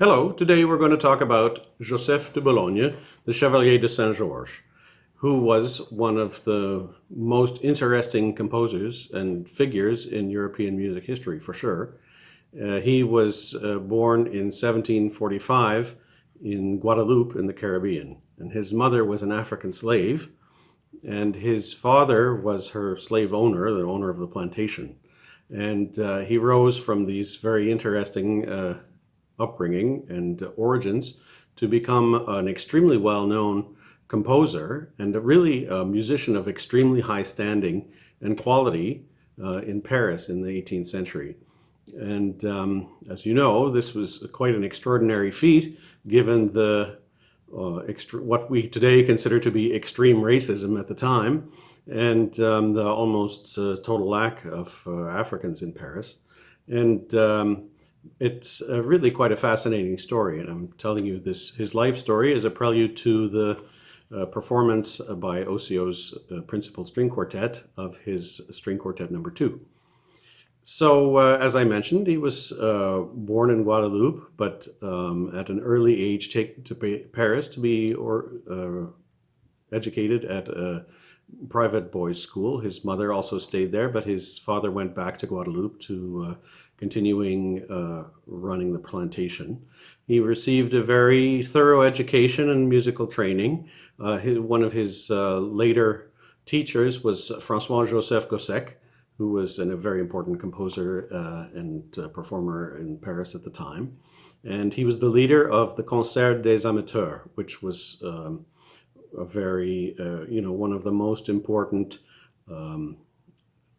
Hello, today we're going to talk about Joseph de Bologne, the Chevalier de Saint-Georges, who was one of the most interesting composers and figures in European music history, for sure. He was born in 1745 in Guadeloupe in the Caribbean, and his mother was an African slave, and his father was her slave owner, the owner of the plantation. And he rose from these very interesting upbringing and origins to become an extremely well-known composer and really a musician of extremely high standing and quality in Paris in the 18th century. And as you know, this was quite an extraordinary feat given the what we today consider to be extreme racism at the time and the almost total lack of Africans in Paris. And it's really quite a fascinating story, and I'm telling you his life story is a prelude to the performance by Ossio's principal string quartet of his String Quartet No.2. So, as I mentioned, he was born in Guadeloupe, but at an early age taken to Paris to be educated at a private boys' school. His mother also stayed there, but his father went back to Guadeloupe to continuing running the plantation. He received a very thorough education and musical training. One of his later teachers was François-Joseph Gossec, who was a very important composer and performer in Paris at the time. And he was the leader of the Concert des Amateurs, which was a very, one of the most important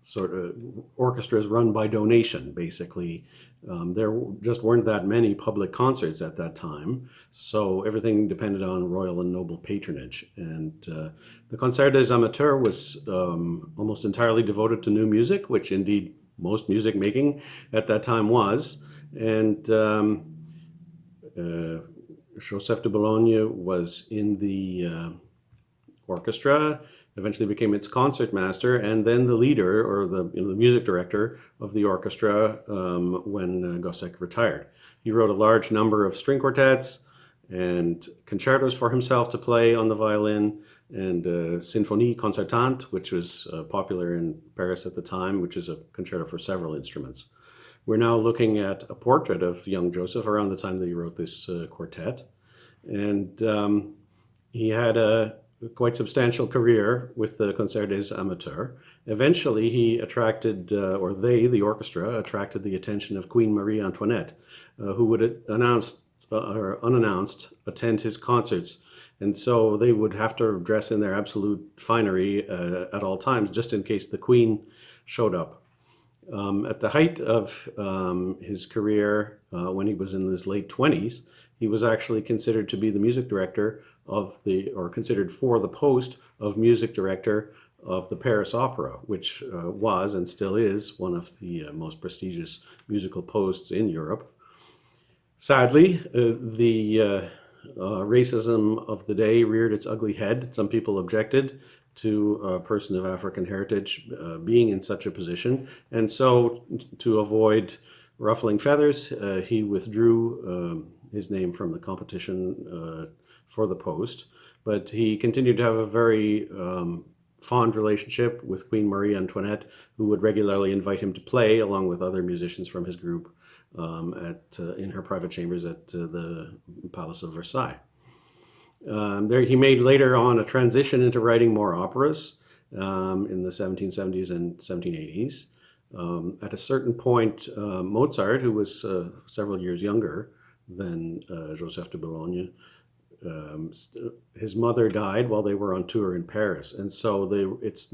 sort of orchestras run by donation, basically. There just weren't that many public concerts at that time, so everything depended on royal and noble patronage. And the Concert des Amateurs was almost entirely devoted to new music, which indeed most music making at that time was. And Joseph de Bologne was in the orchestra, eventually became its concertmaster, and then the leader or the music director of the orchestra when Gossec retired. He wrote a large number of string quartets and concertos for himself to play on the violin, and symphony concertante, which was popular in Paris at the time, which is a concerto for several instruments. We're now looking at a portrait of young Joseph around the time that he wrote this quartet, and he had a quite substantial career with the Concert des Amateurs. Eventually, he attracted, or they, the orchestra, attracted the attention of Queen Marie Antoinette, who would unannounced attend his concerts. And so they would have to dress in their absolute finery at all times, just in case the Queen showed up. At the height of his career, when he was in his late 20s, he was actually considered to be the music director or considered for the post of music director of the Paris Opera, which was and still is one of the most prestigious musical posts in Europe. Sadly, the racism of the day reared its ugly head. Some people objected to a person of African heritage being in such a position, and so to avoid ruffling feathers, he withdrew his name from the competition for the post, but he continued to have a very fond relationship with Queen Marie Antoinette, who would regularly invite him to play along with other musicians from his group in her private chambers at the Palace of Versailles. He made later on a transition into writing more operas in the 1770s and 1780s. At a certain point, Mozart, who was several years younger than Joseph de Bologne, his mother died while they were on tour in Paris, and so it's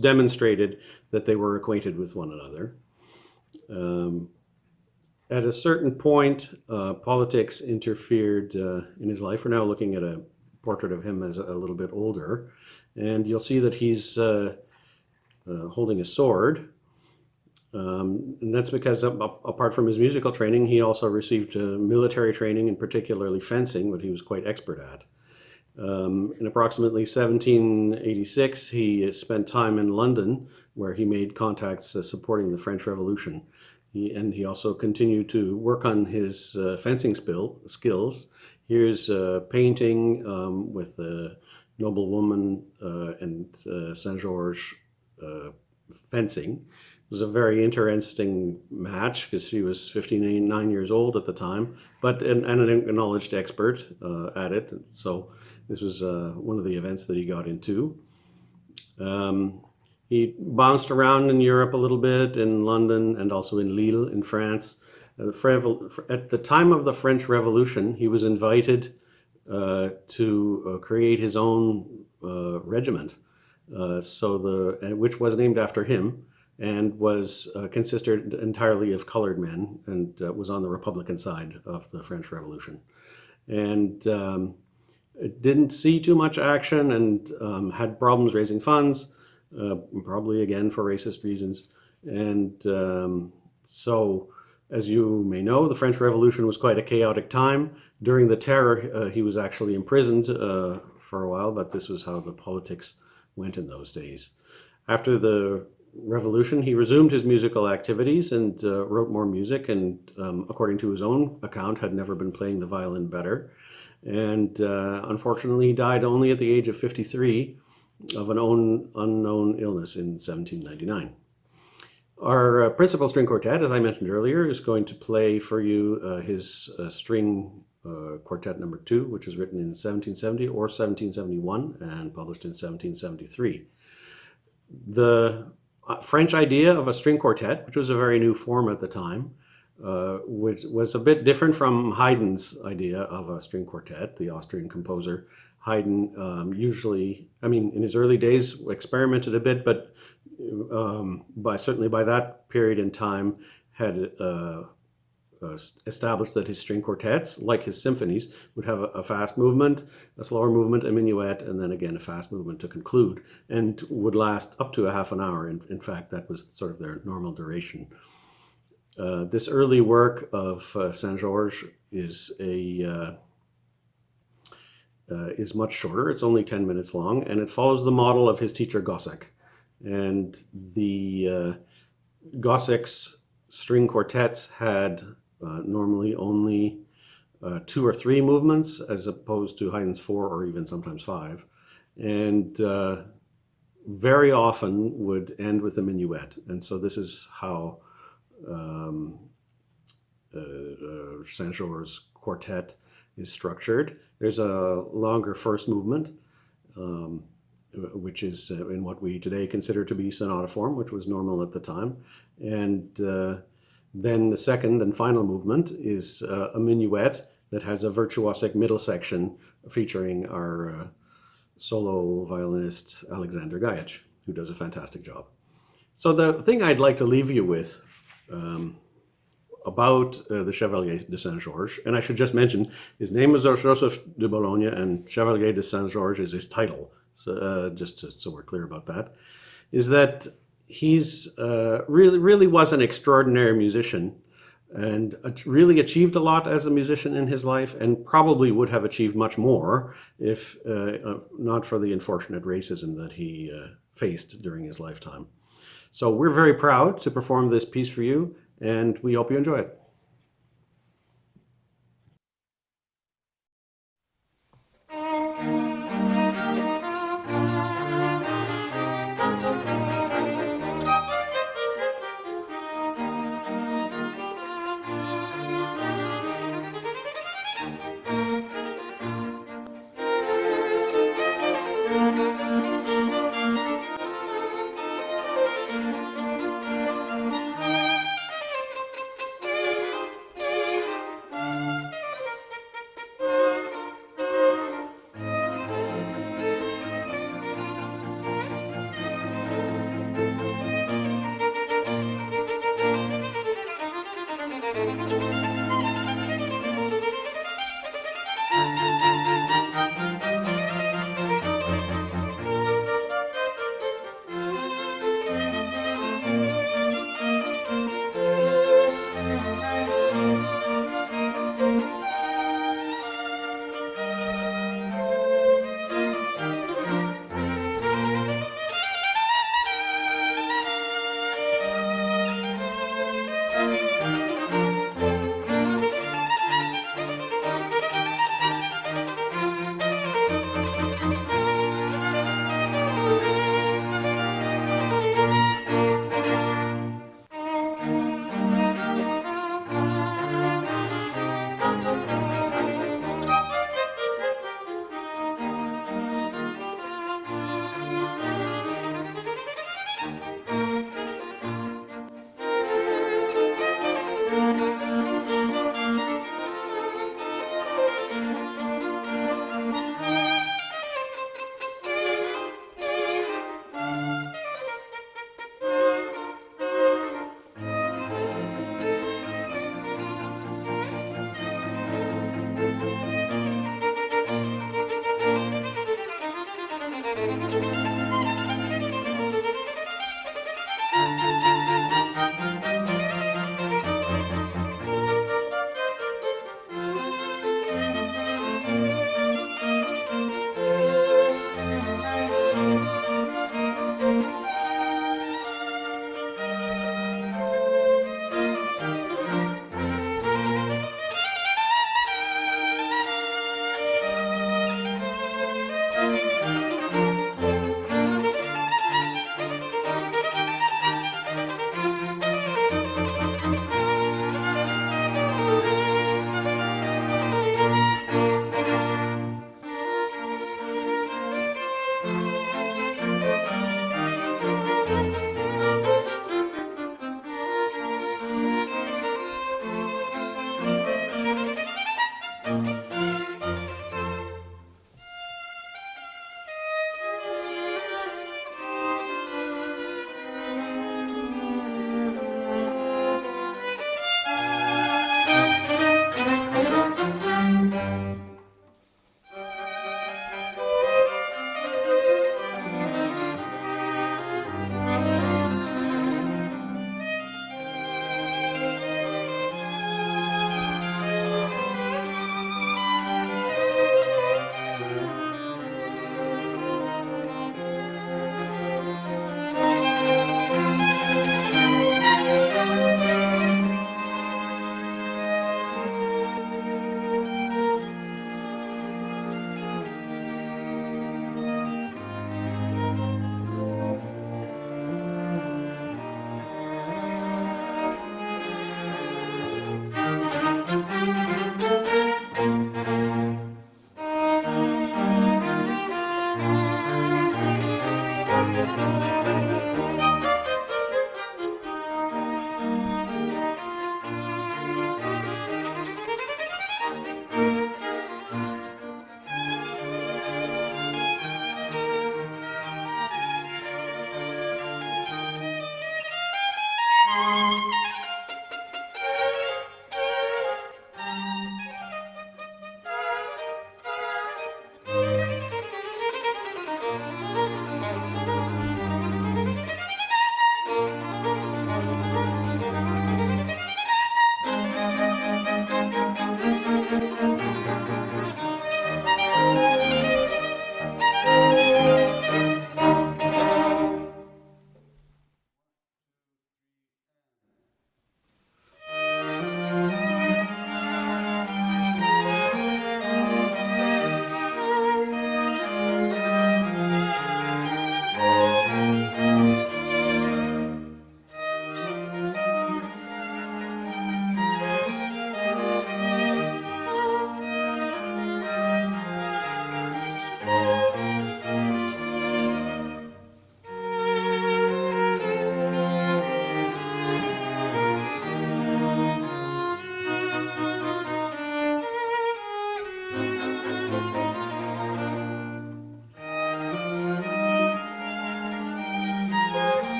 demonstrated that they were acquainted with one another. At a certain point, politics interfered in his life. We're now looking at a portrait of him as a little bit older, and you'll see that he's holding a sword. And that's because apart from his musical training, he also received military training, and particularly fencing, what he was quite expert at. In approximately 1786, he spent time in London, where he made contacts supporting the French Revolution. He also continued to work on his fencing skills. Here's painting with a noble woman and Saint George fencing. It was a very interesting match because she was 59 years old at the time, but an acknowledged expert at it. So this was one of the events that he got into. He bounced around in Europe a little bit, in London and also in Lille in France. At the time of the French Revolution, he was invited to create his own regiment, which was named after him and was consisted entirely of colored men and was on the Republican side of the French Revolution. And it didn't see too much action and had problems raising funds, probably again for racist reasons. And so, as you may know, the French Revolution was quite a chaotic time. During the Terror, he was actually imprisoned for a while, but this was how the politics went in those days. After the Revolution, he resumed his musical activities and wrote more music, and according to his own account, had never been playing the violin better. And unfortunately, he died only at the age of 53 of an unknown illness in 1799. Our principal string quartet, as I mentioned earlier, is going to play for you his String Quartet No.2, which was written in 1770 or 1771 and published in 1773. The French idea of a string quartet, which was a very new form at the time, which was a bit different from Haydn's idea of a string quartet, the Austrian composer. Haydn in his early days experimented a bit, but certainly by that period in time had established that his string quartets, like his symphonies, would have a fast movement, a slower movement, a minuet, and then again a fast movement to conclude, and would last up to a half an hour. In fact, that was sort of their normal duration. This early work of Saint George is much shorter. It's only 10 minutes long, and it follows the model of his teacher Gossec. And the Gossec's string quartets had normally only 2 or 3 movements, as opposed to Haydn's 4 or even sometimes 5, and very often would end with a minuet. And so this is how Saint George's quartet is structured. There's a longer first movement, which is in what we today consider to be sonata form, which was normal at the time. And then the second and final movement is a minuet that has a virtuosic middle section featuring our solo violinist Alexander Gajec, who does a fantastic job. So the thing I'd like to leave you with about the Chevalier de Saint George, and I should just mention, his name is Joseph de Bologne, and Chevalier de Saint George is his title, so so we're clear about that, is that he's really was an extraordinary musician and really achieved a lot as a musician in his life, and probably would have achieved much more if not for the unfortunate racism that he faced during his lifetime. So we're very proud to perform this piece for you, and we hope you enjoy it.